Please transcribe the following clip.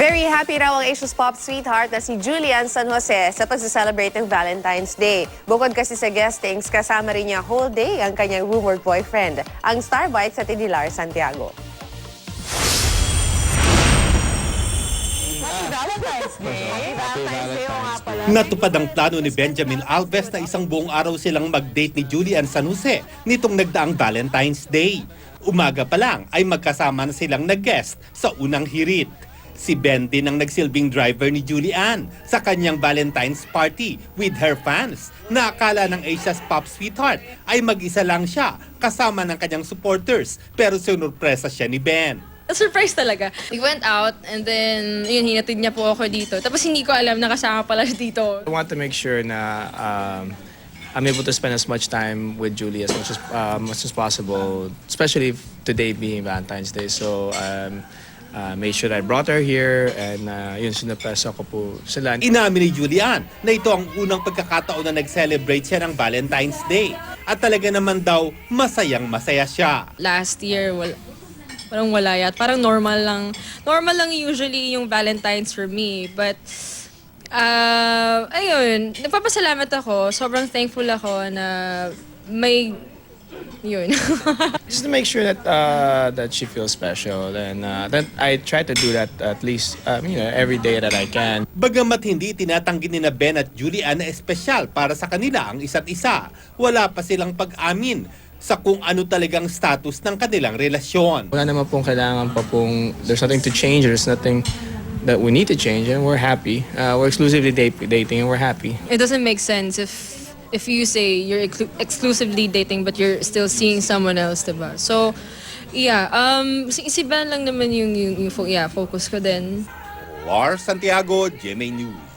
Very happy raw ang Asia's pop sweetheart na si Julian San Jose sa pagsa-celebrate ng Valentine's Day. Bukod kasi sa guestings, kasama rin niya whole day ang kanyang rumored boyfriend, ang Starbite sa Tidilar, Santiago. Valentine's Day! Valentine's Day nga pala. Natupad ang plano ni Benjamin Alves na isang buong araw silang mag-date ni Julian San Jose nitong nagdaang Valentine's Day. Umaga pa lang ay magkasama na silang nag-guest sa unang hirit. Si Ben din ang nagsilbing driver ni Julian sa kanyang Valentine's party with her fans na akala ng Asia's pop sweetheart ay mag-isa lang siya kasama ng kanyang supporters pero sinurpresa siya ni Ben. Surprise talaga. We went out and then yun, hinatid niya po ako dito. Tapos hindi ko alam na kasama pala siya dito. I want to make sure na I'm able to spend as much time with Julie as much as possible, especially today being Valentine's Day. So made sure I brought her here and yun, sinurpresa ko po sila. Inamin ni Julian na ito ang unang pagkakataon na nag-celebrate siya ng Valentine's Day at talaga naman daw masayang-masaya siya. Last year, wala yat. Parang normal lang. Normal lang usually yung Valentine's for me. But, ayun, nagpapasalamat ako. Sobrang thankful ako na may, yun. Just to make sure that that she feels special, and that I try to do that at least every day that I can. Bagamat hindi tinatanggi ni na Ben at Julian na espesyal para sa kanila ang isa't isa, wala pa silang pag-amin sa kung ano talagang status ng kanilang relasyon. Wala naman pong kailangan pa pong, there's nothing to change, there's nothing that we need to change, and we're happy. We're exclusively dating and we're happy. It doesn't make sense if you say you're exclusively dating but you're still seeing someone else, diba? So, yeah, si Ben lang naman yung focus ko din. War Santiago, GMA News.